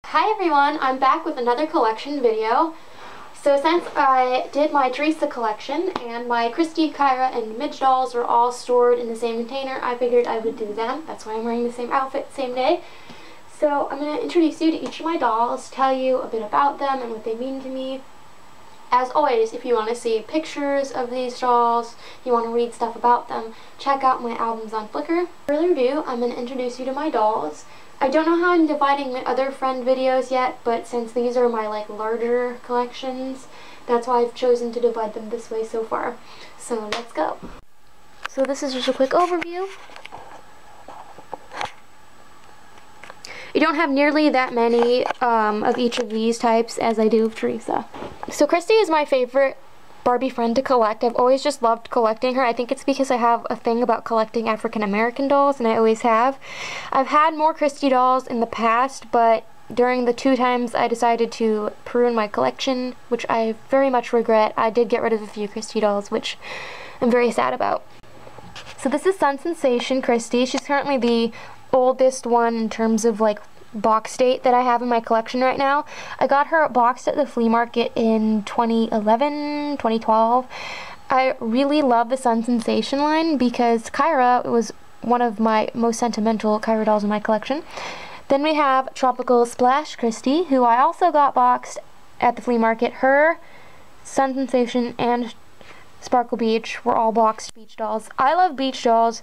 Hi everyone, I'm back with another collection video. So since I did my Teresa collection and my Christy, Kyra, and Midge dolls were all stored in the same container, I figured I would do them. That's why I'm wearing the same outfit, same day. So I'm going to introduce you to each of my dolls, tell you a bit about them and what they mean to me. As always, if you want to see pictures of these dolls, you want to read stuff about them, check out my albums on Flickr. Without further ado, I'm going to introduce you to my dolls. I don't know how I'm dividing my other friend videos yet, but since these are my larger collections, that's why I've chosen to divide them this way so far. So let's go. So this is just a quick overview. You don't have nearly that many of each of these types as I do of Teresa. So Christy is my favorite Barbie friend to collect. I've always just loved collecting her. I think it's because I have a thing about collecting African American dolls, and I always have. I've had more Christy dolls in the past, but during the 2 times I decided to prune my collection, which I very much regret, I did get rid of a few Christy dolls, which I'm very sad about. So this is Sun Sensation Christy. She's currently the oldest one in terms of box date that I have in my collection right now. I got her boxed at the flea market in 2011, 2012. I really love the Sun Sensation line because Kyra was one of my most sentimental Kyra dolls in my collection. Then we have Tropical Splash Christy, who I also got boxed at the flea market. Her, Sun Sensation, and Sparkle Beach were all boxed beach dolls. I love beach dolls.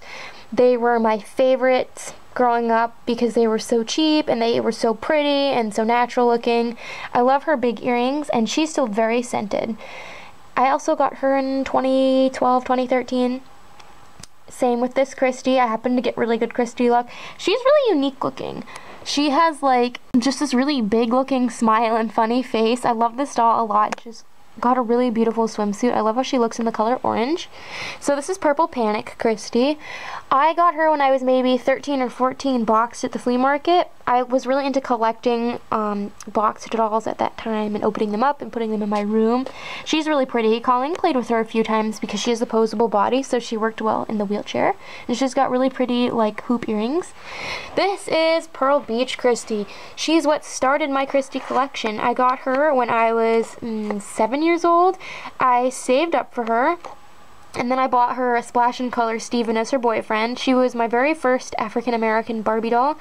They were my favorites growing up because they were so cheap and they were so pretty and so natural looking. I love her big earrings, and she's still very scented. I also got her in 2012, 2013. Same with this Christy. I happened to get really good Christy luck. She's really unique looking. She has just this really big looking smile and funny face. I love this doll a lot. She's got a really beautiful swimsuit. I love how she looks in the color orange. So this is Purple Panic Christy. I got her when I was maybe 13 or 14 boxed at the flea market. I was really into collecting boxed dolls at that time and opening them up and putting them in my room. She's really pretty. Colleen played with her a few times because she has a posable body, so she worked well in the wheelchair. And she's got really pretty hoop earrings. This is Pearl Beach Christy. She's what started my Christy collection. I got her when I was 7 years old. I saved up for her, and then I bought her a Splash and Color Steven as her boyfriend. She was my very first African American Barbie doll.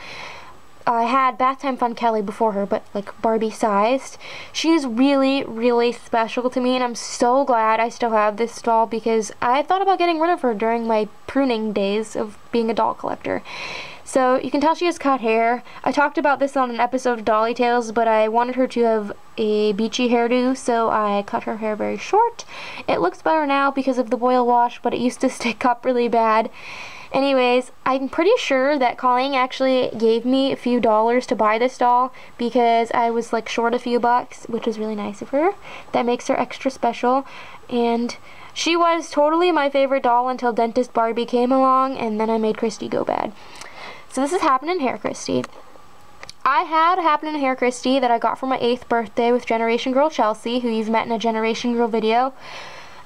I had Bath Time Fun Kelly before her, but Barbie sized. She's really, really special to me, and I'm so glad I still have this doll because I thought about getting rid of her during my pruning days of being a doll collector. So you can tell she has cut hair. I talked about this on an episode of Dolly Tales, but I wanted her to have a beachy hairdo, so I cut her hair very short. It looks better now because of the boil wash, but it used to stick up really bad. Anyways, I'm pretty sure that Colleen actually gave me a few dollars to buy this doll because I was short a few bucks, which is really nice of her. That makes her extra special. And she was totally my favorite doll until Dentist Barbie came along, and then I made Christy go bad. So this is Happening Hair Christy. I had a Happening Hair Christy that I got for my 8th birthday with Generation Girl Chelsea, who you've met in a Generation Girl video.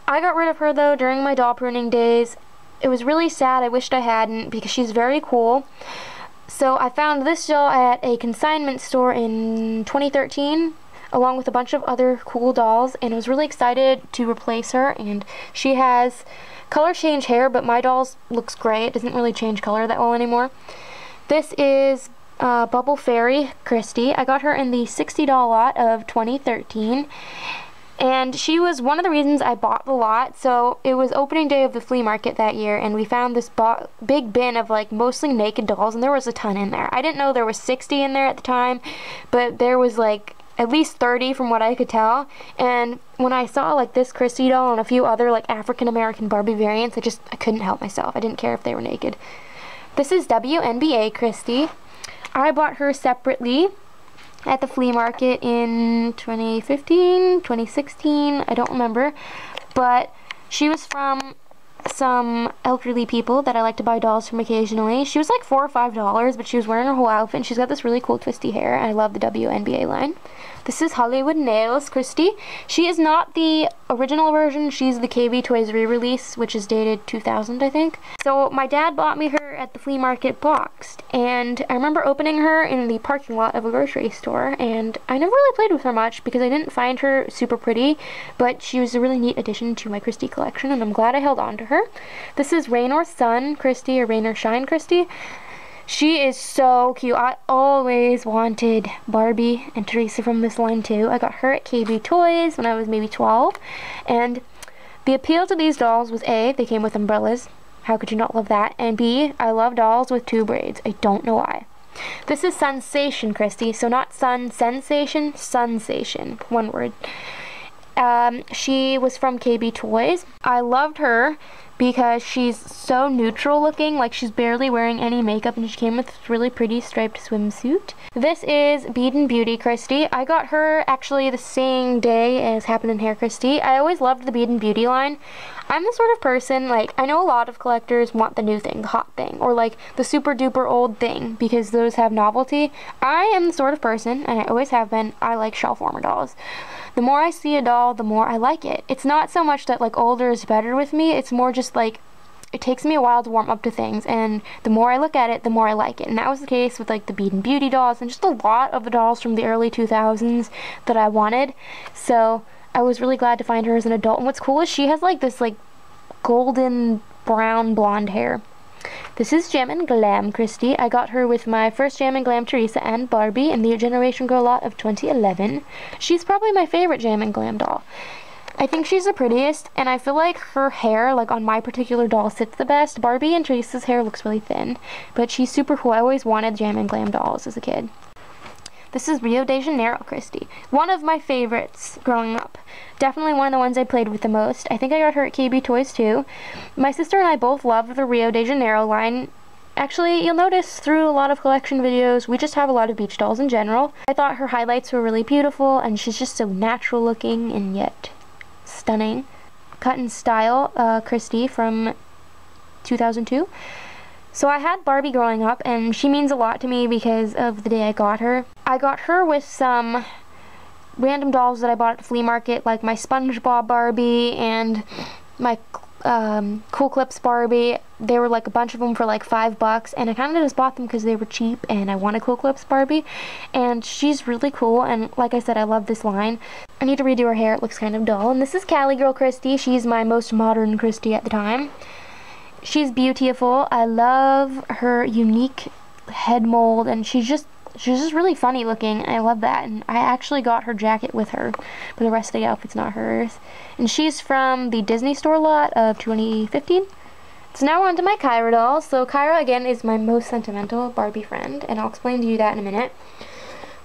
I got rid of her though during my doll pruning days. It was really sad. I wished I hadn't because she's very cool. So I found this doll at a consignment store in 2013 along with a bunch of other cool dolls, and I was really excited to replace her. And she has color change hair, but my doll's looks gray. It doesn't really change color that well anymore. This is Bubble Fairy Christy. I got her in the 60 doll lot of 2013. And she was one of the reasons I bought the lot. So it was opening day of the flea market that year, and we found this big bin of mostly naked dolls, and there was a ton in there. I didn't know there was 60 in there at the time, but there was at least 30 from what I could tell. And when I saw this Christy doll and a few other African American Barbie variants, I couldn't help myself. I didn't care if they were naked. This is WNBA Christy. I bought her separately at the flea market in 2015, 2016, I don't remember, but she was from some elderly people that I like to buy dolls from occasionally. She was $4 or $5, but she was wearing her whole outfit, and she's got this really cool twisty hair, and I love the WNBA line. This is Hollywood Nails, Christy. She is not the original version. She's the KB Toys re-release, which is dated 2000, I think. So my dad bought me her at the flea market boxed, and I remember opening her in the parking lot of a grocery store, and I never really played with her much because I didn't find her super pretty, but she was a really neat addition to my Christy collection, and I'm glad I held on to her. This is Rain or Sun Christy, or Rain or Shine Christy. She is so cute. I always wanted Barbie and Teresa from this line too. I got her at KB Toys when I was maybe 12. And the appeal to these dolls was A, they came with umbrellas. How could you not love that? And B, I love dolls with 2 braids. I don't know why. This is Sensation Christy. So not Sun Sensation, Sensation. One word. She was from KB Toys. I loved her because she's so neutral looking, like she's barely wearing any makeup, and she came with this really pretty striped swimsuit. This is Bead & Beauty Christy. I got her actually the same day as Happen in Hair Christy. I always loved the Bead & Beauty line. I'm the sort of person, like, I know a lot of collectors want the new thing, the hot thing, or like the super duper old thing, because those have novelty. I am the sort of person, and I always have been, I like shelf warmer dolls. The more I see a doll, the more I like it. It's not so much that like older is better with me, it's more just like it takes me a while to warm up to things, and the more I look at it, the more I like it. And that was the case with like the Bead & Beauty dolls and just a lot of the dolls from the early 2000s that I wanted. So I was really glad to find her as an adult. And what's cool is she has like this like golden brown blonde hair. This is Jam & Glam Christy. I got her with my first Jam & Glam Teresa and Barbie in the Generation Girl lot of 2011. She's probably my favorite Jam & Glam doll. I think she's the prettiest, and I feel like her hair, like on my particular doll, sits the best. Barbie and Teresa's hair looks really thin, but she's super cool. I always wanted Jam & Glam dolls as a kid. This is Rio de Janeiro Christy. One of my favorites growing up. Definitely one of the ones I played with the most. I think I got her at KB Toys too. My sister and I both love the Rio de Janeiro line. Actually, you'll notice through a lot of collection videos, we just have a lot of beach dolls in general. I thought her highlights were really beautiful, and she's just so natural looking and yet stunning. Cut in Style Christy from 2002. So I had Barbie growing up, and she means a lot to me because of the day I got her. I got her with some random dolls that I bought at the flea market, like my SpongeBob Barbie and my Cool Clips Barbie. They were like a bunch of them for like $5, and I kind of just bought them because they were cheap and I wanted Cool Clips Barbie. And she's really cool, and like I said, I love this line. I need to redo her hair, it looks kind of dull. And this is Cali Girl Christy. She's my most modern Christy at the time. She's beautiful. I love her unique head mold, and she's just really funny looking. I love that, and I actually got her jacket with her, but the rest of the outfit's not hers. And she's from the Disney Store lot of 2015. So now on to my Kyra doll. So Kyra, again, is my most sentimental Barbie friend, and I'll explain to you that in a minute.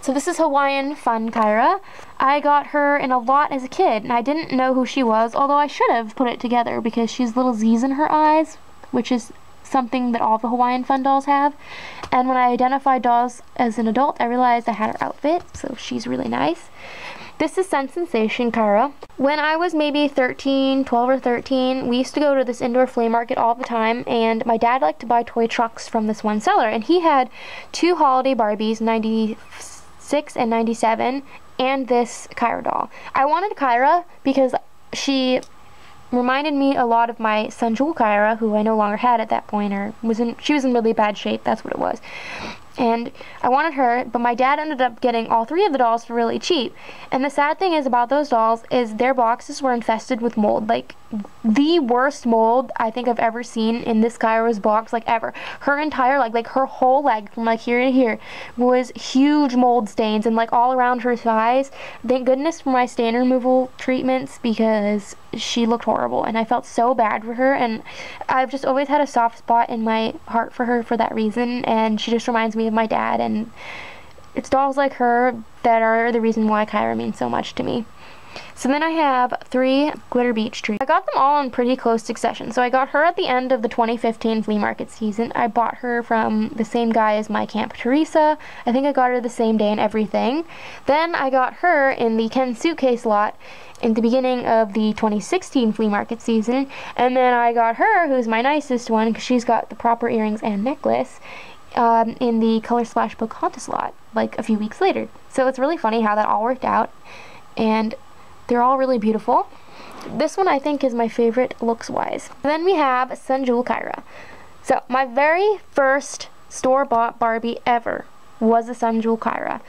So this is Hawaiian Fun Kyra. I got her in a lot as a kid, and I didn't know who she was, although I should have put it together because she's little Z's in her eyes, which is something that all the Hawaiian Fun dolls have. And when I identified dolls as an adult, I realized I had her outfit, so she's really nice. This is Sensation Kyra. When I was maybe 12 or 13, we used to go to this indoor flea market all the time, and my dad liked to buy toy trucks from this one seller, and he had 2 holiday Barbies, 96 and 97, and this Kyra doll. I wanted Kyra because she reminded me a lot of my son Jewel Kyra, who I no longer had at that point, or she was in really bad shape, that's what it was. And I wanted her, but my dad ended up getting all 3 of the dolls for really cheap. And the sad thing is about those dolls is their boxes were infested with mold. Like, the worst mold I think I've ever seen in this Kyra's box, like ever. Her entire, like her whole leg from like here to here was huge mold stains, and like all around her thighs. Thank goodness for my stain removal treatments, because she looked horrible and I felt so bad for her, and I've just always had a soft spot in my heart for her for that reason, and she just reminds me of my dad, and it's dolls like her that are the reason why Kyra means so much to me. So then I have 3 Glitter Beach Trees. I got them all in pretty close succession. So I got her at the end of the 2015 flea market season. I bought her from the same guy as my Camp Teresa. I think I got her the same day and everything. Then I got her in the Ken Suitcase lot in the beginning of the 2016 flea market season. And then I got her, who's my nicest one, because she's got the proper earrings and necklace, in the Color Splash Pocahontas lot, like a few weeks later. So it's really funny how that all worked out, and they're all really beautiful. This one I think is my favorite looks-wise. Then we have Sun Jewel Kyra. So my very first store-bought Barbie ever was a Sun Jewel Kyra.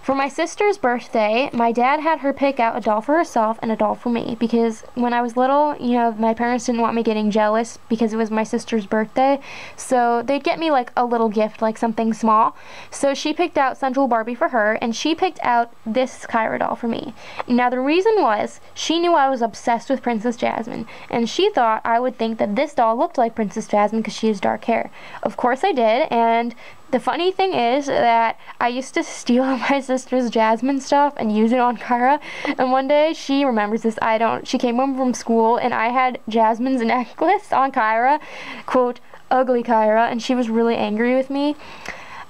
For my sister's birthday, my dad had her pick out a doll for herself and a doll for me, because when I was little, you know, my parents didn't want me getting jealous because it was my sister's birthday, so they'd get me like a little gift, like something small. So she picked out Sun Jewel Barbie for her, and she picked out this Kyra doll for me. Now the reason was, she knew I was obsessed with Princess Jasmine, and she thought I would think that this doll looked like Princess Jasmine because she has dark hair. Of course I did, and the funny thing is that I used to steal my sister's Jasmine stuff and use it on Kyra, and one day, she remembers this, I don't, she came home from school and I had Jasmine's necklace on Kyra, quote, ugly Kyra, and she was really angry with me.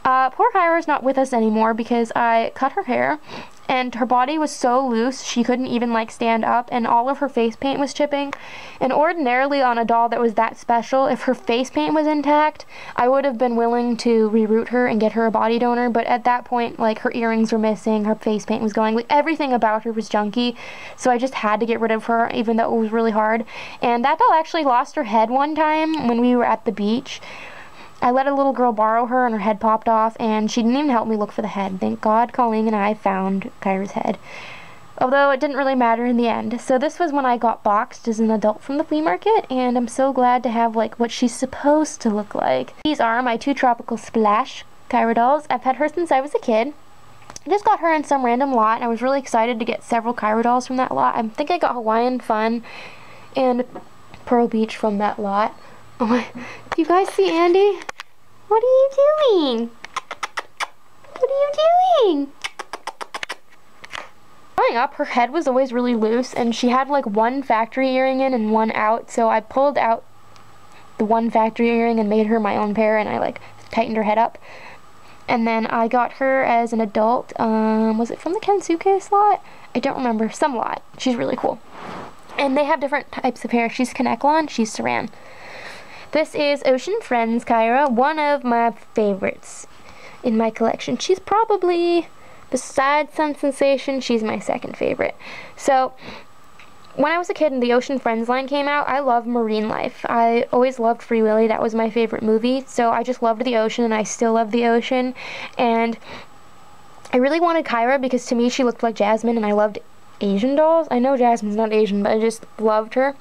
Poor Kyra's not with us anymore because I cut her hair, and her body was so loose she couldn't even like stand up, and all of her face paint was chipping. And ordinarily on a doll that was that special, if her face paint was intact, I would have been willing to reroute her and get her a body donor, but at that point, like, her earrings were missing, her face paint was going, like, everything about her was junky, so I just had to get rid of her, even though it was really hard. And that doll actually lost her head one time when we were at the beach. I let a little girl borrow her and her head popped off, and she didn't even help me look for the head. Thank God Colleen and I found Kyra's head. Although it didn't really matter in the end. So this was when I got boxed as an adult from the flea market, and I'm so glad to have like what she's supposed to look like. These are my two Tropical Splash Kyra dolls. I've had her since I was a kid. I just got her in some random lot, and I was really excited to get several Kyra dolls from that lot. I think I got Hawaiian Fun and Pearl Beach from that lot. Oh my, do you guys see Andy? What are you doing? What are you doing? Growing up, her head was always really loose, and she had like one factory earring in and one out, so I pulled out the one factory earring and made her my own pair, and I like tightened her head up. And then I got her as an adult, was it from the Kensuke slot? I don't remember, some lot. She's really cool. And they have different types of hair. She's Kanekalon, she's Saran. This is Ocean Friends Kyra, one of my favorites in my collection. She's probably, besides Sun Sensation, she's my second favorite. So, when I was a kid and the Ocean Friends line came out, I loved marine life. I always loved Free Willy. That was my favorite movie. So I just loved the ocean, and I still love the ocean. And I really wanted Kyra because to me she looked like Jasmine, and I loved Asian dolls. I know Jasmine's not Asian, but I just loved her.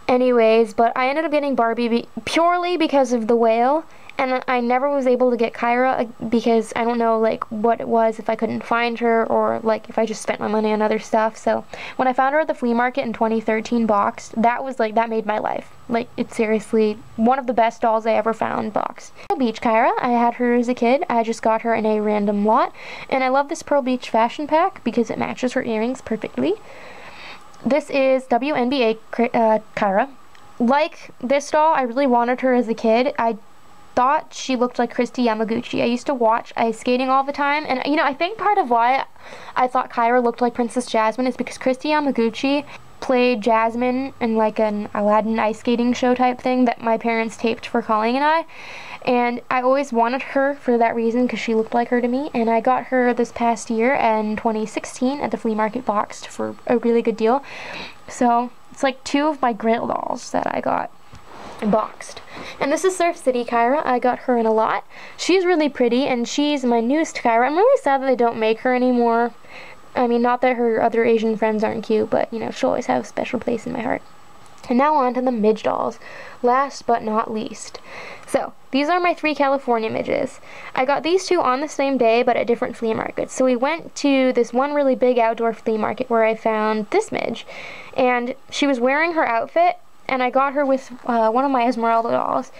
Anyways, but I ended up getting Barbie purely because of the whale, and I never was able to get Kyra because I don't know like what it was, if I couldn't find her or like if I just spent my money on other stuff. So when I found her at the flea market in 2013 boxed, that was like, that made my life. Like, it's seriously one of the best dolls I ever found boxed. Pearl Beach Kyra, I had her as a kid. I just got her in a random lot, and I love this Pearl Beach fashion pack because it matches her earrings perfectly. This is WNBA Kyra. Like this doll, I really wanted her as a kid. I thought she looked like Kristi Yamaguchi. I used to watch ice skating all the time, and you know, I think part of why I thought Kyra looked like Princess Jasmine is because Kristi Yamaguchi played Jasmine in like an Aladdin ice skating show type thing that my parents taped for Colleen and I. And I always wanted her for that reason because she looked like her to me, and I got her this past year in 2016 at the flea market boxed for a really good deal. So it's like two of my Grail dolls that I got boxed. And this is Surf City Kyra. I got her in a lot. She's really pretty, and she's my newest Kyra. I'm really sad that they don't make her anymore. I mean, not that her other Asian friends aren't cute, but you know, she'll always have a special place in my heart. And now on to the midge dolls, last but not least. So, these are my 3 California midges. I got these 2 on the same day, but at different flea markets. So we went to this one really big outdoor flea market where I found this midge. And she was wearing her outfit, and I got her with one of my Esmeralda dolls.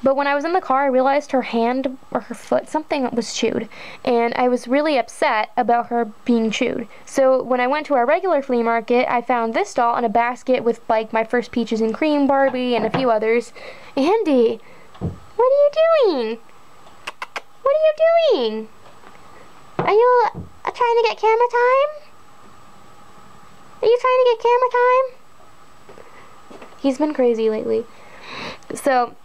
But when I was in the car, I realized her hand or her foot, something was chewed. And I was really upset about her being chewed. So when I went to our regular flea market, I found this doll in a basket with like my first Peaches and Cream Barbie and a few others. Andy, what are you doing? What are you doing? Are you trying to get camera time? Are you trying to get camera time? He's been crazy lately. So,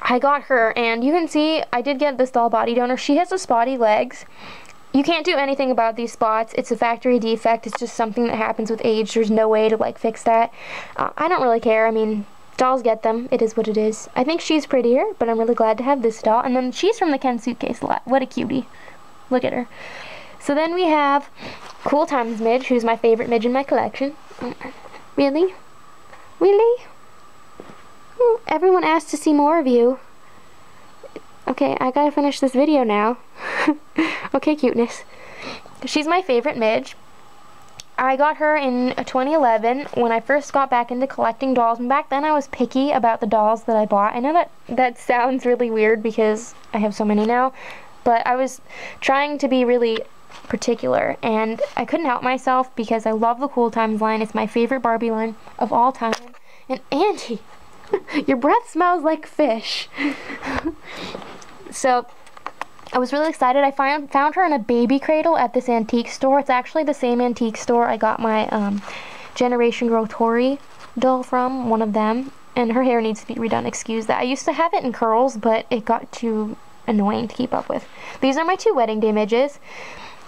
I got her, and you can see I did get this doll body donor. She has the spotty legs. You can't do anything about these spots. It's a factory defect. It's just something that happens with age. There's no way to like fix that. I don't really care. I mean, dolls get them. It is what it is. I think she's prettier, but I'm really glad to have this doll. And then she's from the Ken Suitcase lot. What a cutie. Look at her. So then we have Cool Times Midge, who's my favorite Midge in my collection. Really? Really? Everyone asked to see more of you. Okay, I gotta finish this video now. Okay, cuteness. She's my favorite Midge. I got her in 2011 when I first got back into collecting dolls, and back then I was picky about the dolls that I bought. I know that sounds really weird because I have so many now, but I was trying to be really particular, and I couldn't help myself because I love the Cool Times line. It's my favorite Barbie line of all time. And Andy, your breath smells like fish. So I was really excited. I found her in a baby cradle at this antique store. It's actually the same antique store I got my Generation Girl Tori doll from, one of them. And her hair needs to be redone, excuse that. I used to have it in curls, but it got too annoying to keep up with. These are my two wedding day midges.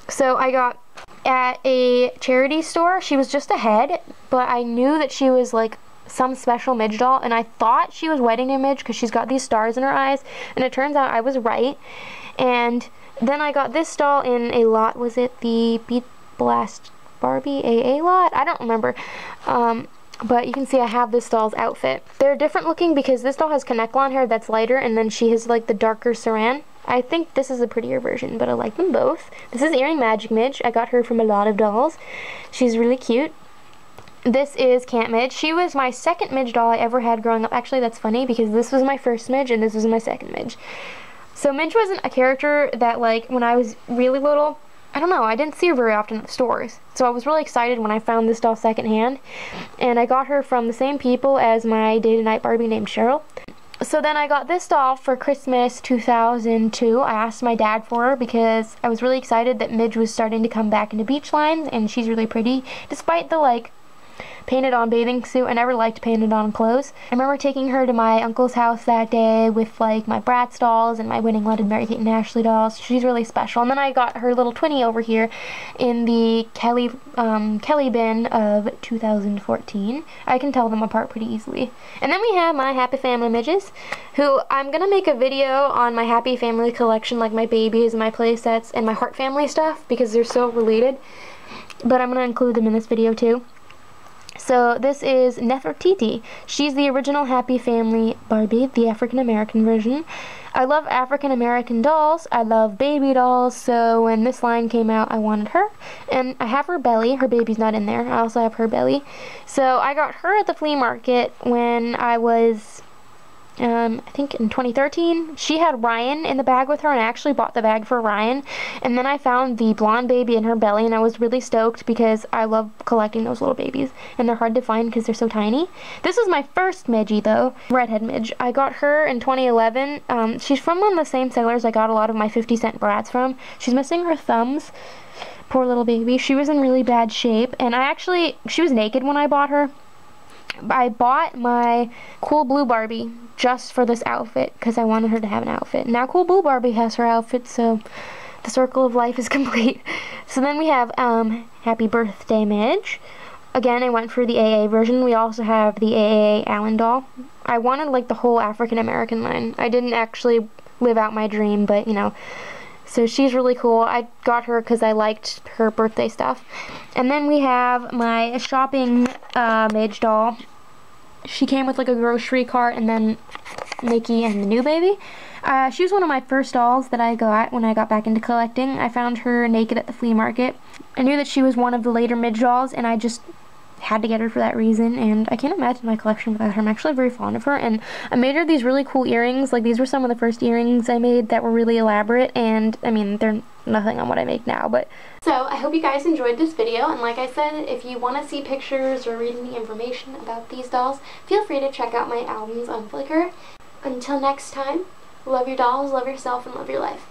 So I got at a charity store. She was just ahead, but I knew that she was like some special Midge doll, and I thought she was wedding day Midge because she's got these stars in her eyes, and it turns out I was right. And then I got this doll in a lot. Was it the Beat Blast Barbie AA lot? I don't remember. But you can see I have this doll's outfit. They're different looking because this doll has connect blonde hair that's lighter, and then she has like the darker saran. I think this is a prettier version, but I like them both. This is Earring Magic Midge. I got her from a lot of dolls. She's really cute. This is Camp Midge. She was my second Midge doll I ever had growing up. Actually, that's funny because this was my first Midge and this was my second Midge. So Midge wasn't a character that, like, when I was really little, I don't know, I didn't see her very often at the stores. So I was really excited when I found this doll secondhand. And I got her from the same people as my day-to-night Barbie named Cheryl. So then I got this doll for Christmas 2002. I asked my dad for her because I was really excited that Midge was starting to come back into beach lines, and she's really pretty, despite the, like, painted on bathing suit. I never liked painted on clothes. I remember taking her to my uncle's house that day with like my Bratz dolls and my Winning Wedded Mary Kate and Ashley dolls. She's really special. And then I got her little twinnie over here in the Kelly bin of 2014. I can tell them apart pretty easily. And then we have my Happy Family Midges, who I'm gonna make a video on my Happy Family collection, like my babies and my play sets and my Heart Family stuff, because they're so related. But I'm gonna include them in this video too. So this is Nefertiti. She's the original Happy Family Barbie, the African-American version. I love African-American dolls. I love baby dolls, so when this line came out, I wanted her. And I have her belly. Her baby's not in there. I also have her belly. So I got her at the flea market when I was, I think in 2013. She had Ryan in the bag with her, and I actually bought the bag for Ryan. And then I found the blonde baby in her belly, and I was really stoked because I love collecting those little babies, and they're hard to find because they're so tiny. This was my first Midgie though, Redhead Midge. I got her in 2011. She's from one of the same sellers I got a lot of my 50-cent Bratz from. She's missing her thumbs. Poor little baby. She was in really bad shape, and she was naked when I bought her. I bought my Cool Blue Barbie just for this outfit because I wanted her to have an outfit. Now Cool Blue Barbie has her outfit, so the circle of life is complete. So then we have Happy Birthday Midge. Again, I went for the AA version. We also have the AA Allen doll. I wanted like the whole African American line. I didn't actually live out my dream, but you know. So she's really cool. I got her because I liked her birthday stuff. And then we have my shopping Midge doll. She came with like a grocery cart and then Mickey and the new baby. She was one of my first dolls that I got when I got back into collecting. I found her naked at the flea market. I knew that she was one of the later Midge dolls, and I just had to get her for that reason, and I can't imagine my collection without her. I'm actually very fond of her, and I made her these really cool earrings. Like, these were some of the first earrings I made that were really elaborate, and I mean, they're nothing on what I make now, but. So, I hope you guys enjoyed this video, and like I said, if you want to see pictures or read any information about these dolls, feel free to check out my albums on Flickr. Until next time, love your dolls, love yourself, and love your life.